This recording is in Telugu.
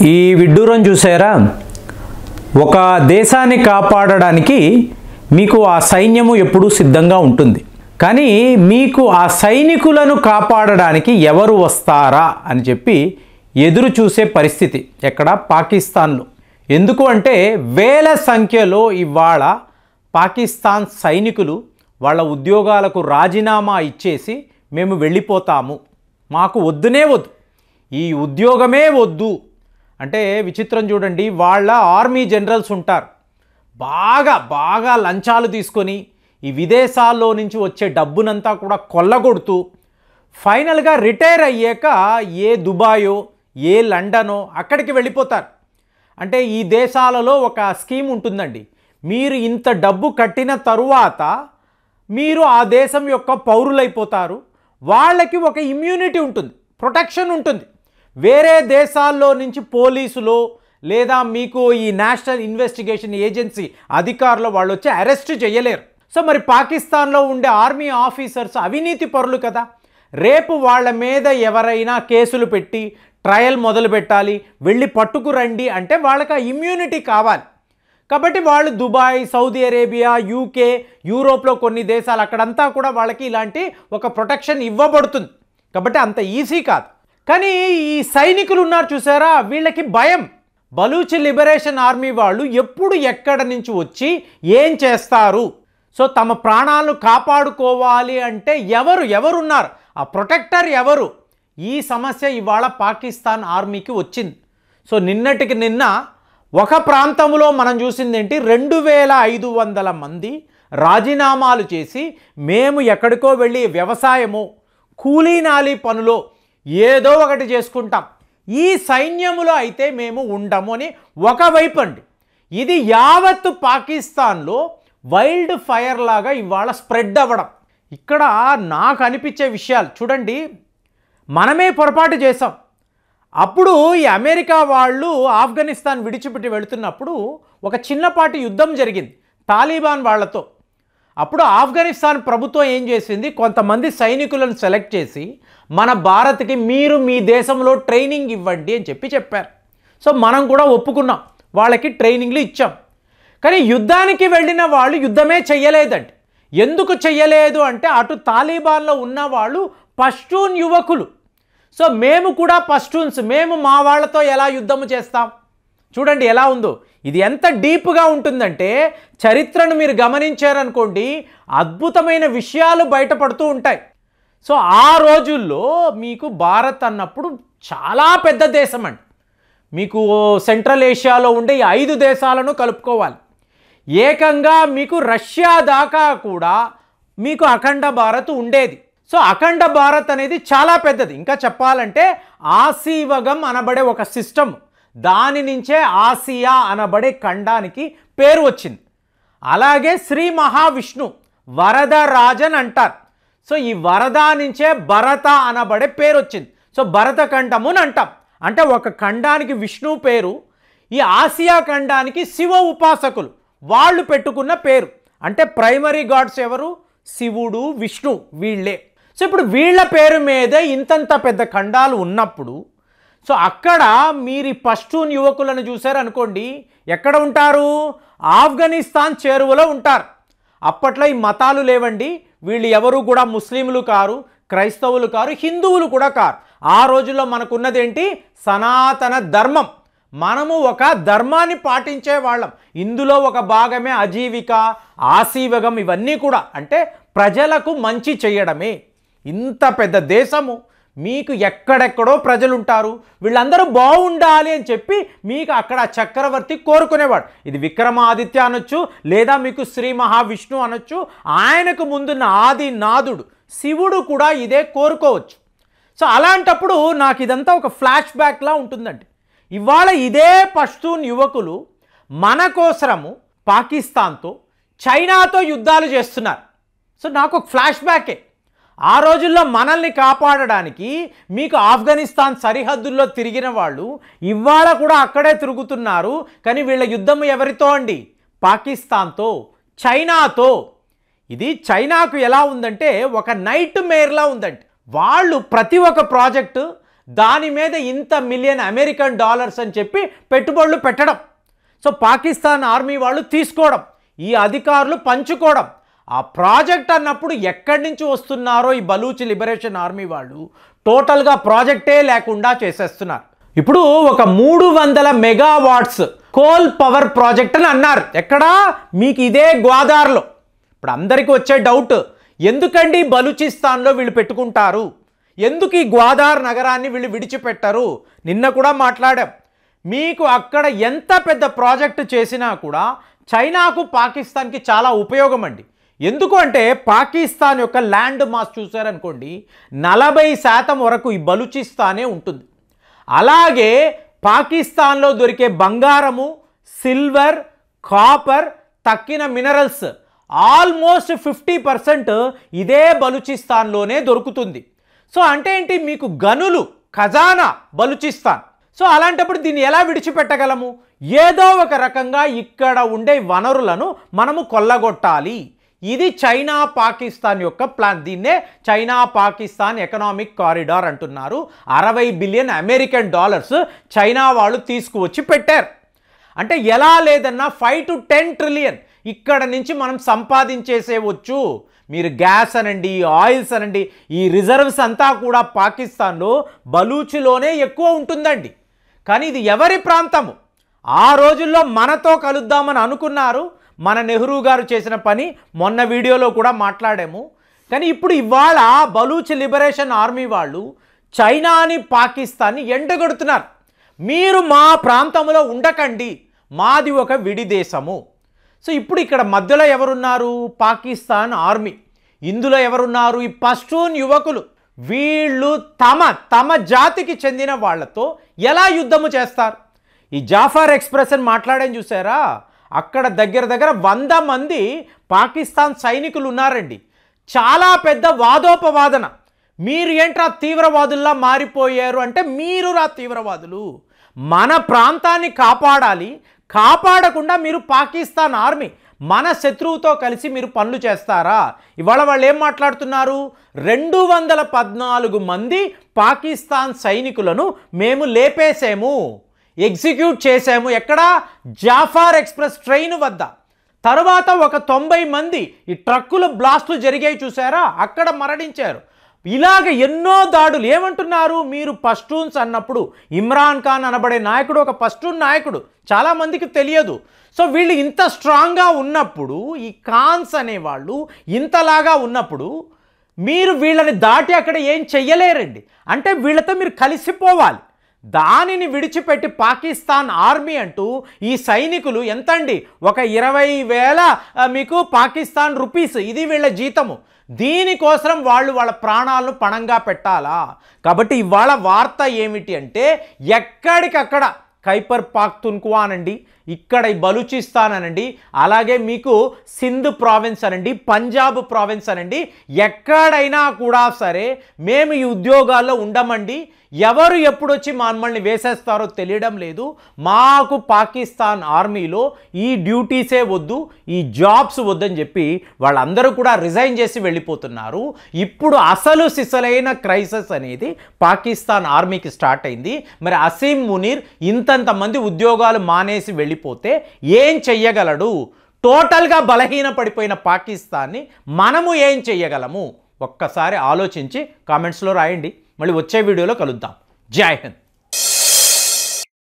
ఈ విడ్డూరం చూసారా? ఒక దేశాన్ని కాపాడడానికి మీకు ఆ సైన్యము ఎప్పుడూ సిద్ధంగా ఉంటుంది. కానీ మీకు ఆ సైనికులను కాపాడడానికి ఎవరు వస్తారా అని చెప్పి ఎదురు చూసే పరిస్థితి ఎక్కడ? పాకిస్తాన్లో. ఎందుకు అంటే వేల సంఖ్యలో ఇవాళ పాకిస్తాన్ సైనికులు వాళ్ళ ఉద్యోగాలకు రాజీనామా ఇచ్చేసి మేము వెళ్ళిపోతాము, మాకు వద్దునే వద్దు, ఈ ఉద్యోగమే వద్దు అంటే విచిత్రం చూడండి. వాళ్ళ ఆర్మీ జనరల్స్ ఉంటారు, బాగా లంచాలు తీసుకొని ఈ విదేశాల్లో నుంచి వచ్చే డబ్బునంతా కూడా కొల్లగొడుతూ ఫైనల్గా రిటైర్ అయ్యాక ఏ దుబాయో ఏ లండనో అక్కడికి వెళ్ళిపోతారు. అంటే ఈ దేశాలలో ఒక స్కీమ్ ఉంటుందండి, మీరు ఇంత డబ్బు కట్టిన తరువాత మీరు ఆ దేశం యొక్క పౌరులైపోతారు, వాళ్ళకి ఒక ఇమ్యూనిటీ ఉంటుంది, ప్రొటెక్షన్ ఉంటుంది. వేరే దేశాల్లో నుంచి పోలీసులు లేదా మీకు ఈ నేషనల్ ఇన్వెస్టిగేషన్ ఏజెన్సీ అధికారులు వాళ్ళు వచ్చి అరెస్ట్ చేయలేరు. సో మరి పాకిస్తాన్లో ఉండే ఆర్మీ ఆఫీసర్స్ అవినీతి పరులు కదా, రేపు వాళ్ళ మీద ఎవరైనా కేసులు పెట్టి ట్రయల్ మొదలు పెట్టాలి, వెళ్ళి పట్టుకురండి అంటే వాళ్ళకి ఆ ఇమ్యూనిటీ కావాలి. కాబట్టి వాళ్ళు దుబాయ్, సౌదీ అరేబియా, యూకే, యూరోప్లో కొన్ని దేశాలు అక్కడంతా కూడా వాళ్ళకి ఇలాంటి ఒక ప్రొటెక్షన్ ఇవ్వబడుతుంది. కాబట్టి అంత ఈజీ కాదు. కానీ ఈ సైనికులు ఉన్నారు చూసారా, వీళ్ళకి భయం. బలూచ్ లిబరేషన్ ఆర్మీ వాళ్ళు ఎప్పుడు ఎక్కడ నుంచి వచ్చి ఏం చేస్తారు, సో తమ ప్రాణాలను కాపాడుకోవాలి అంటే ఎవరున్నారు, ఆ ప్రొటెక్టర్ ఎవరు? ఈ సమస్య ఇవాళ పాకిస్తాన్ ఆర్మీకి వచ్చింది. సో నిన్నటికి నిన్న ఒక ప్రాంతంలో మనం చూసింది ఏంటి, 2500 మంది రాజీనామాలు చేసి మేము ఎక్కడికో వెళ్ళి వ్యవసాయమో కూలీనాలి పనులో ఏదో ఒకటి చేసుకుంటాం, ఈ సైన్యములో అయితే మేము ఉండము అని ఒకవైపు అండి. ఇది యావత్తు పాకిస్తాన్లో వైల్డ్ ఫైర్ లాగా ఇవాళ స్ప్రెడ్ అవ్వడం. ఇక్కడ నాకు అనిపించే విషయాలు చూడండి, మనమే పొరపాటు చేసాం. అప్పుడు ఈ అమెరికా వాళ్ళు ఆఫ్ఘనిస్తాన్ విడిచిపెట్టి వెళుతున్నప్పుడు ఒక చిన్నపాటి యుద్ధం జరిగింది తాలిబాన్ వాళ్ళతో. అప్పుడు ఆఫ్ఘనిస్తాన్ ప్రభుత్వం ఏం చేసింది, కొంతమంది సైనికులను సెలెక్ట్ చేసి మన భారత్కి మీరు మీ దేశంలో ట్రైనింగ్ ఇవ్వండి అని చెప్పారు. సో మనం కూడా ఒప్పుకున్నాం, వాళ్ళకి ట్రైనింగ్లు ఇచ్చాం. కానీ యుద్ధానికి వెళ్ళిన వాళ్ళు యుద్ధమే చెయ్యలేదండి. ఎందుకు చెయ్యలేదు అంటే అటు తాలిబాన్లో ఉన్న వాళ్ళు పష్తూన్ యువకులు. సో మేము కూడా పష్తూన్స్, మేము మా వాళ్ళతో ఎలా యుద్ధము చేస్తాం? చూడండి ఎలా ఉందో. ఇది ఎంత డీప్గా ఉంటుందంటే చరిత్రను మీరు గమనించారనుకోండి, అద్భుతమైన విషయాలు బయటపడుతూ ఉంటాయి. సో ఆ రోజుల్లో మీకు భారత్ అన్నప్పుడు చాలా పెద్ద దేశం అండి. మీకు సెంట్రల్ ఏషియాలో ఉండే ఈ 5 దేశాలను కలుపుకోవాలి. ఏకంగా మీకు రష్యా దాకా కూడా మీకు అఖండ భారత్ ఉండేది. సో అఖండ భారత్ అనేది చాలా పెద్దది. ఇంకా చెప్పాలంటే ఆసీవగం అనబడే ఒక సిస్టమ్, దాని నుంచే ఆసియా అనబడే ఖండానికి పేరు వచ్చింది. అలాగే శ్రీ మహావిష్ణు వరదరాజన్ అంటారు. సో ఈ వరద నుంచే భరత అనబడే పేరు వచ్చింది. సో భరత ఖండము అని అంటాం. అంటే ఒక ఖండానికి విష్ణు పేరు, ఈ ఆసియా ఖండానికి శివ ఉపాసకులు వాళ్ళు పెట్టుకున్న పేరు. అంటే ప్రైమరీ గాడ్స్ ఎవరు? శివుడు, విష్ణు, వీళ్ళే. సో ఇప్పుడు వీళ్ళ పేరు మీద ఇంతంత పెద్ద ఖండాలు ఉన్నప్పుడు, సో అక్కడ మీరు పష్తూన్ యువకులను చూశారనుకోండి, ఎక్కడ ఉంటారు? ఆఫ్ఘనిస్తాన్ చేరువలో ఉంటారు. అప్పట్లో ఈ మతాలు లేవండి, వీళ్ళు ఎవరు కూడా ముస్లింలు కారు, క్రైస్తవులు కారు, హిందువులు కూడా కారు. ఆ రోజుల్లో మనకున్నదేంటి? సనాతన ధర్మం. మనము ఒక ధర్మాన్ని పాటించే వాళ్ళం. ఇందులో ఒక భాగమే అజీవిక, ఆసీవగం, ఇవన్నీ కూడా అంటే ప్రజలకు మంచి చేయడమే. ఇంత పెద్ద దేశము, మీకు ఎక్కడెక్కడో ప్రజలు ఉంటారు, వీళ్ళందరూ బాగుండాలి అని చెప్పి మీకు అక్కడ చక్రవర్తి కోరుకునేవాడు. ఇది విక్రమాదిత్య అనొచ్చు, లేదా మీకు శ్రీ మహావిష్ణు అనొచ్చు. ఆయనకు ముందున్న ఆది నాదుడు శివుడు కూడా ఇదే కోరుకోవచ్చు. సో అలాంటప్పుడు నాకు ఇదంతా ఒక ఫ్లాష్ బ్యాక్లా ఉంటుందండి. ఇవాళ ఇదే పష్తూన్ యువకులు మన కోసము పాకిస్తాన్తో, చైనాతో యుద్ధాలు చేస్తున్నారు. సో నాకు ఒక ఫ్లాష్ బ్యాకే. ఆ రోజుల్లో మనల్ని కాపాడడానికి మీకు ఆఫ్ఘనిస్తాన్ సరిహద్దుల్లో తిరిగిన వాళ్ళు ఇవాళ కూడా అక్కడే తిరుగుతున్నారు. కానీ వీళ్ళ యుద్ధం ఎవరితో అండి? పాకిస్తాన్తో, చైనాతో. ఇది చైనాకు ఎలా ఉందంటే ఒక నైట్ మేర్లా ఉందండి. వాళ్ళు ప్రతి ఒక్క ప్రాజెక్టు దాని మీద ఇంత మిలియన్ అమెరికన్ డాలర్స్ అని చెప్పి పెట్టుబడులు పెట్టడం. సో పాకిస్తాన్ ఆర్మీ వాళ్ళు తీసుకోవడం, ఈ అధికారులు పంచుకోవడం. ఆ ప్రాజెక్ట్ అన్నప్పుడు ఎక్కడి నుంచి వస్తున్నారో ఈ బలూచ్ లిబరేషన్ ఆర్మీ వాళ్ళు టోటల్గా ప్రాజెక్టే లేకుండా చేసేస్తున్నారు. ఇప్పుడు ఒక 300 మెగావాట్స్ కోల్ పవర్ ప్రాజెక్ట్ అని అన్నారు. ఎక్కడా? మీకు ఇదే గ్వాదార్లో. ఇప్పుడు అందరికీ వచ్చే డౌట్, ఎందుకండి బలూచిస్తాన్లో వీళ్ళు పెట్టుకుంటారు, ఎందుకు ఈ గ్వాదార్ నగరాన్ని వీళ్ళు విడిచిపెట్టరు? నిన్న కూడా మాట్లాడాం. మీకు అక్కడ ఎంత పెద్ద ప్రాజెక్టు చేసినా కూడా చైనాకు పాకిస్తాన్కి చాలా ఉపయోగం అండి. ఎందుకు అంటే పాకిస్తాన్ యొక్క ల్యాండ్ మాస్ చూసారనుకోండి 40% వరకు ఈ బలూచిస్తానే ఉంటుంది. అలాగే పాకిస్తాన్లో దొరికే బంగారము, సిల్వర్, కాపర్, తక్కిన మినరల్స్ ఆల్మోస్ట్ 50% ఇదే బలూచిస్తాన్లోనే దొరుకుతుంది. సో అంటే ఏంటి? మీకు గనులు, ఖజానా బలూచిస్తాన్. సో అలాంటప్పుడు దీన్ని ఎలా విడిచిపెట్టగలము? ఏదో ఒక రకంగా ఇక్కడ ఉండే వనరులను మనము కొల్లగొట్టాలి. ఇది చైనా పాకిస్తాన్ యొక్క ప్లాన్. దీన్నే చైనా పాకిస్తాన్ ఎకనామిక్ కారిడార్ అంటున్నారు. 60 బిలియన్ అమెరికన్ డాలర్స్ చైనా వాళ్ళు తీసుకువచ్చి పెట్టారు. అంటే ఎలా లేదన్నా 5 to 10 ట్రిలియన్ ఇక్కడ నుంచి మనం సంపాదించేసేవచ్చు. మీరు గ్యాస్ అనండి, ఆయిల్స్ అనండి, ఈ రిజర్వ్స్ అంతా కూడా పాకిస్తాన్లో బలూచిలోనే ఎక్కువ ఉంటుందండి. కానీ ఇది ఎవరి ప్రాంతము? ఆ రోజుల్లో మనతో కలుద్దామని అనుకున్నారు. మన నెహ్రూ గారు చేసిన పని మొన్న వీడియోలో కూడా మాట్లాడాము. కానీ ఇప్పుడు ఇవాళ బలూచ్ లిబరేషన్ ఆర్మీ వాళ్ళు చైనాని, పాకిస్తాన్ని ఎండగొడుతున్నారు. మీరు మా ప్రాంతంలో ఉండకండి, మాది ఒక విడి దేశము. సో ఇప్పుడు ఇక్కడ మధ్యలో ఎవరున్నారు? పాకిస్తాన్ ఆర్మీ. ఇందులో ఎవరున్నారు? ఈ పష్తూన్ యువకులు. వీళ్ళు తమ జాతికి చెందిన వాళ్ళతో ఎలా యుద్ధము చేస్తారు? ఈ జాఫర్ ఎక్స్ప్రెస్ అని మాట్లాడని చూసారా? అక్కడ దగ్గర 100 మంది పాకిస్తాన్ సైనికులు ఉన్నారండి. చాలా పెద్ద వాదోపవాదన. మీరు ఏంట్రా తీవ్రవాదుల్లా మారిపోయారు అంటే, మీరు రా తీవ్రవాదులు. మన ప్రాంతాన్ని కాపాడాలి, కాపాడకుండా మీరు పాకిస్తాన్ ఆర్మీ మన శత్రువుతో కలిసి మీరు పనులు చేస్తారా? ఇవాళ వాళ్ళు ఏం మాట్లాడుతున్నారు? 214 మంది పాకిస్తాన్ సైనికులను మేము లేపేసాము, ఎగ్జిక్యూట్ చేసాము. ఎక్కడ? జాఫర్ ఎక్స్ప్రెస్ ట్రైన్ వద్ద. తర్వాత ఒక 90 మంది ఈ ట్రక్కుల బ్లాస్టులు జరిగాయి చూసారా, అక్కడ మరణించారు. ఇలాగ ఎన్నో దాడులు. ఏమంటున్నారు? మీరు పష్తూన్స్ అన్నప్పుడు ఇమ్రాన్ ఖాన్ అనబడే నాయకుడు ఒక పష్తూన్ నాయకుడు, చాలామందికి తెలియదు. సో వీళ్ళు ఇంత స్ట్రాంగ్గా ఉన్నప్పుడు, ఈ ఖాన్స్ అనేవాళ్ళు ఇంతలాగా ఉన్నప్పుడు మీరు వీళ్ళని దాటి అక్కడ ఏం చెయ్యలేరండి. అంటే వీళ్ళతో మీరు కలిసిపోవాలి. దానిని విడిచిపెట్టి పాకిస్తాన్ ఆర్మీ అంటూ ఈ సైనికులు ఎంతండి? ఒక 20,000 మీకు పాకిస్తాన్ రూపీస్, ఇది వీళ్ళ జీతము. దీనికోసం వాళ్ళు వాళ్ళ ప్రాణాలను పణంగా పెట్టాలా? కాబట్టి ఇవాళ వార్త ఏమిటి అంటే, ఎక్కడికక్కడ ఖైబర్ పఖ్తూన్ఖ్వా అనండి, ఇక్కడ ఈ బలూచిస్తాన్ అనండి, అలాగే మీకు సింధ్ ప్రావిన్స్ అనండి, పంజాబ్ ప్రావిన్స్ అనండి, ఎక్కడైనా కూడా సరే మేము ఈ ఉద్యోగాల్లో ఉండమండి. ఎవరు ఎప్పుడొచ్చి మమ్మల్ని వేసేస్తారో తెలియడం లేదు. మాకు పాకిస్తాన్ ఆర్మీలో ఈ డ్యూటీసే వద్దు, ఈ జాబ్స్ వద్దని చెప్పి వాళ్ళందరూ కూడా రిజైన్ చేసి వెళ్ళిపోతున్నారు. ఇప్పుడు అసలు సిసలైన క్రైసిస్ అనేది పాకిస్తాన్ ఆర్మీకి స్టార్ట్ అయింది. మరి అసీం మునీర్ ఇంతంతమంది ఉద్యోగాలు మానేసి వెళ్ళిపోతే ఏం చెయ్యగలడు? టోటల్గా బలహీన పడిపోయిన పాకిస్తాన్ని మనము ఏం చెయ్యగలము? ఒక్కసారి ఆలోచించి కామెంట్స్లో రాయండి. మళ్ళీ వచ్చే వీడియోలో కలుద్దాం. జై హింద్.